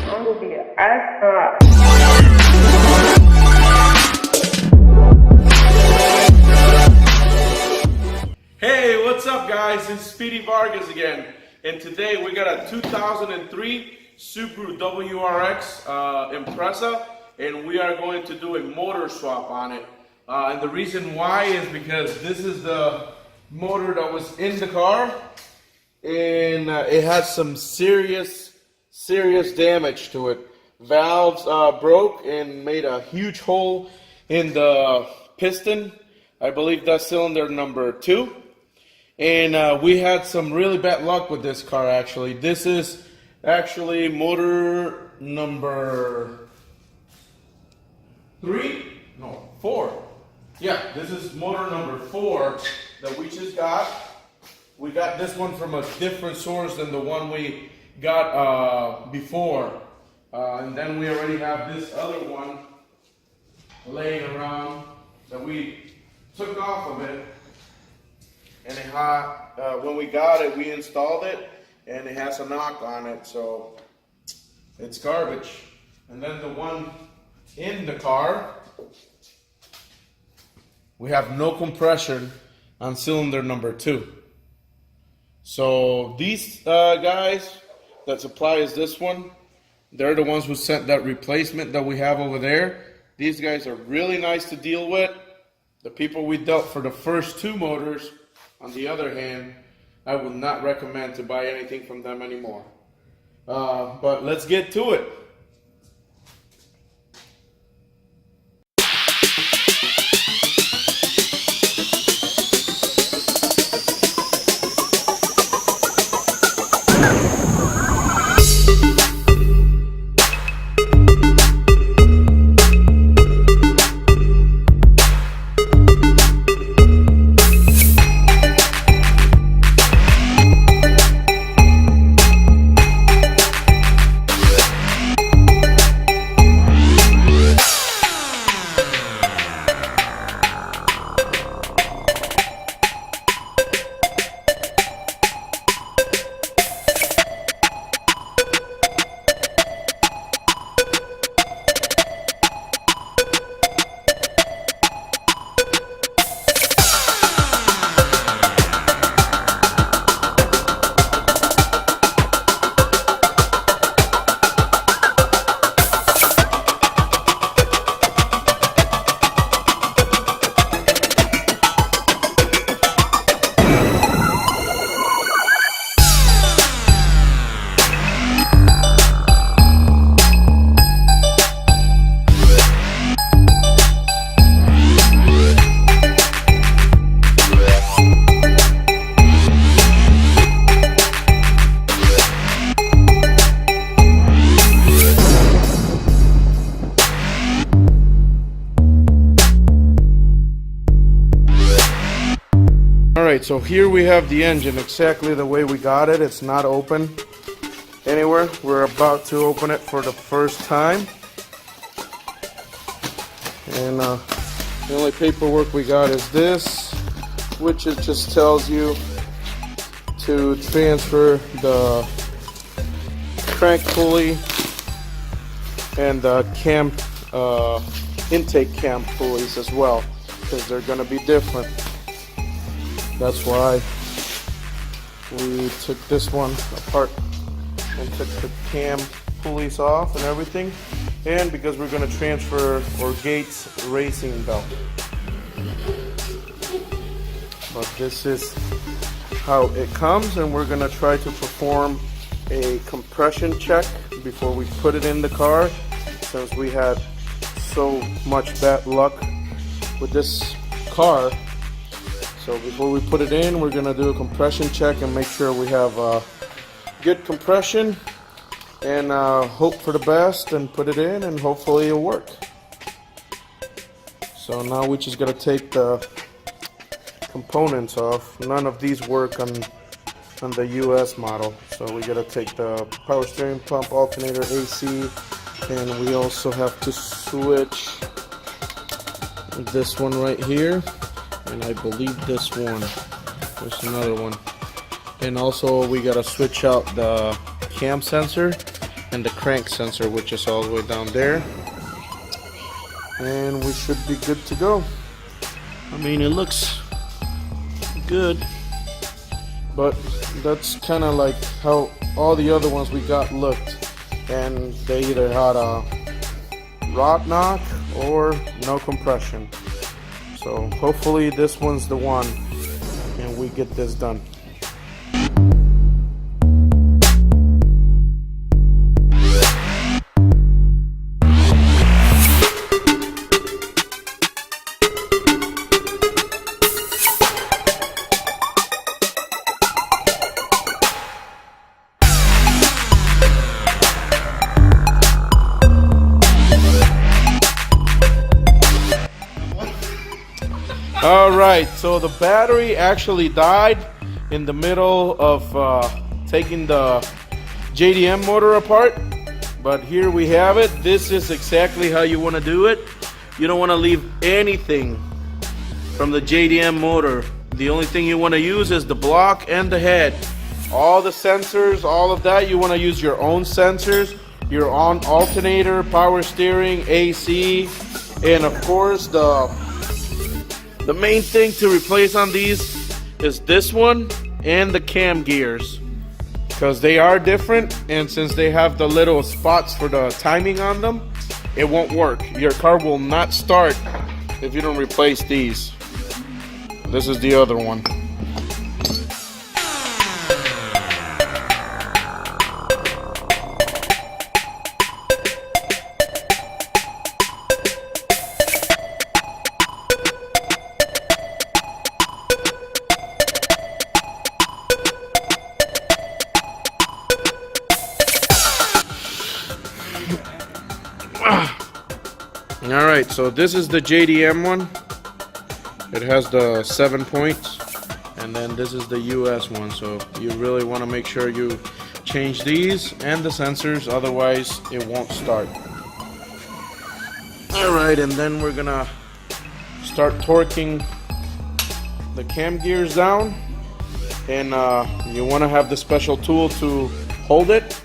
Hey, what's up guys? It's Speedy Vargas again, and today we got a 2003 Subaru WRX Impreza, and we are going to do a motor swap on it. And the reason why is because this is the motor that was in the car, and it has some serious damage to it. Valves broke and made a huge hole in the piston. I believe that's cylinder number 2. And we had some really bad luck with this car actually. This is actually motor number 4. Yeah, this is motor number 4 that we just got. We got this one from a different source than the one we got before. And then we already have this other one laying around that we took off of it. And it had, when we got it, we installed it, and it has a knock on it, so it's garbage. And then the one in the car, we have no compression on cylinder number 2. So these guys that supply us this one, they're the ones who sent that replacement that we have over there. These guys are really nice to deal with. The people we dealt for the first 2 motors, on the other hand, I would not recommend to buy anything from them anymore. But let's get to it. Alright, so here we have the engine exactly the way we got it. It's not open anywhere. We're about to open it for the first time. And the only paperwork we got is this, which it just tells you to transfer the crank pulley and the cam, intake cam pulleys as well, because they're going to be different. That's why we took this one apart and took the cam pulleys off and everything, and because we're going to transfer our Gates racing belt. But this is how it comes, and we're going to try to perform a compression check before we put it in the car, since we had so much bad luck with this car. So before we put it in, we're going to do a compression check and make sure we have good compression, and hope for the best and put it in, and hopefully it'll work. So now we just got to take the components off. None of these work on the US model, so we got to take the power steering pump, alternator, AC, and we also have to switch this one right here. And I believe this one. There's another one. And also we gotta switch out the cam sensor and the crank sensor, which is all the way down there. And we should be good to go. I mean, it looks good, but that's kind of like how all the other ones we got looked, and they either had a rod knock or no compression. So hopefully this one's the one and we get this done. Alright, so the battery actually died in the middle of taking the JDM motor apart, but here we have it. This is exactly how you want to do it. You don't want to leave anything from the JDM motor. The only thing you want to use is the block and the head. All the sensors, all of that, you want to use your own sensors, your own alternator, power steering, AC, and of course the main thing to replace on these is this one and the cam gears, because they are different, and since they have the little spots for the timing on them, it won't work. Your car will not start if you don't replace these. This is the other one. Alright, so this is the JDM one. It has the 7 points, and then this is the US one. So you really want to make sure you change these and the sensors, otherwise it won't start. Alright, and then we're gonna start torquing the cam gears down, and you want to have the special tool to hold it.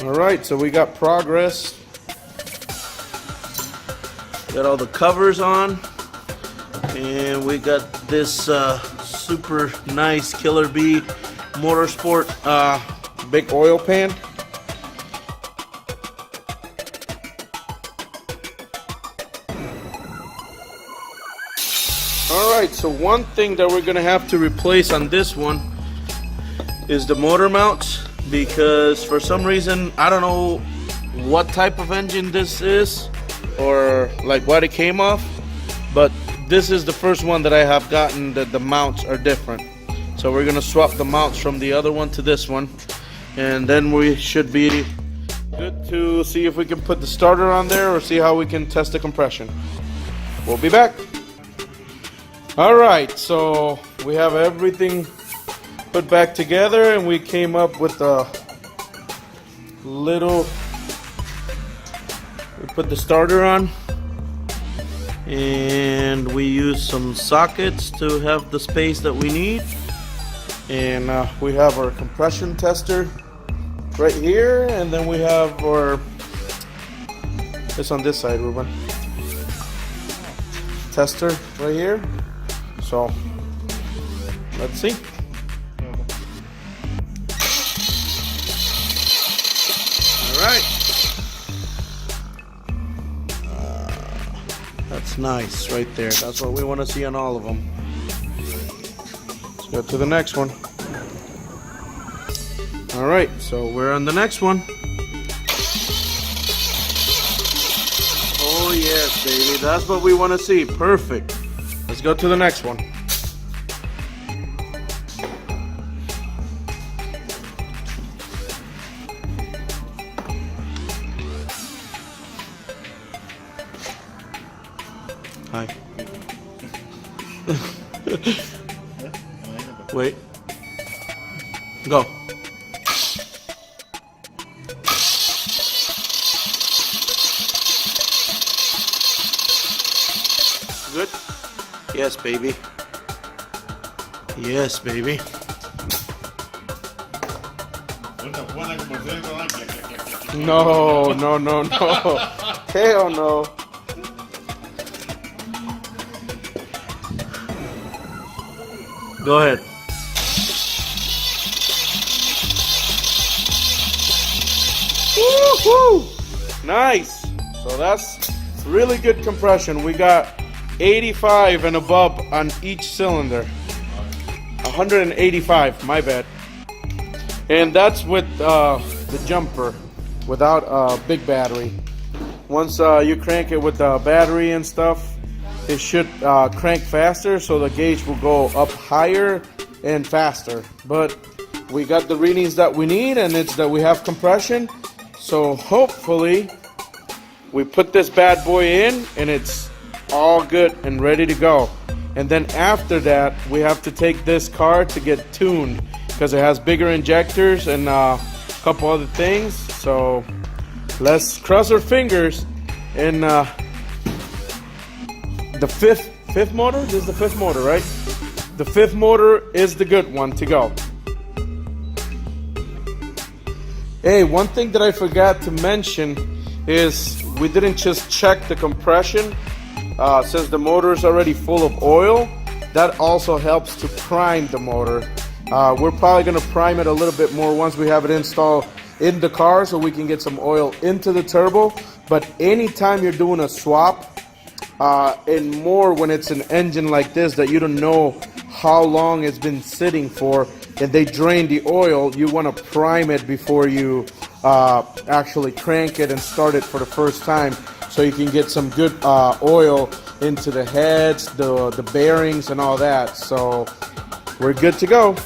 Alright, so we got progress. Got all the covers on, and we got this super nice Killer Bee Motorsport big oil pan. Alright, so one thing that we're gonna have to replace on this one is the motor mounts, because for some reason, I don't know what type of engine this is or like what it came off, but this is the first one that I have gotten that the mounts are different. So we're gonna swap the mounts from the other one to this one, and then we should be good to see if we can put the starter on there or see how we can test the compression. We'll be back. All right, so we have everything put back together, and we came up with a little. We put the starter on, and we use some sockets to have the space that we need. And we have our compression tester right here, and then we have our, it's on this side, Ruben, tester right here. So let's see. All right, that's nice right there. That's what we want to see on all of them. Let's go to the next one. All right, so we're on the next one. Oh yes, baby, that's what we want to see. Perfect. Let's go to the next one. Hi. Wait. Go. Good? Yes, baby. Yes, baby. No, no, no, no. Hell no. Go ahead. Woo-hoo! Nice. So that's really good compression. We got 85 and above on each cylinder. 185, my bad. And that's with the jumper, without a big battery. Once you crank it with the battery and stuff, it should crank faster, so the gauge will go up higher and faster. But we got the readings that we need, and it's that we have compression. So hopefully we put this bad boy in and it's all good and ready to go. And then after that, we have to take this car to get tuned because it has bigger injectors and a couple other things. So let's cross our fingers. And the fifth motor, this is the fifth motor, right? The fifth motor is the good one to go. Hey, one thing that I forgot to mention is we didn't just check the compression. Since the motor is already full of oil, that also helps to prime the motor. We're probably going to prime it a little bit more once we have it installed in the car so we can get some oil into the turbo. But anytime you're doing a swap, and more when it's an engine like this that you don't know how long it's been sitting for and they drain the oil, you want to prime it before you actually crank it and start it for the first time, so you can get some good oil into the heads, the bearings and all that. So we're good to go.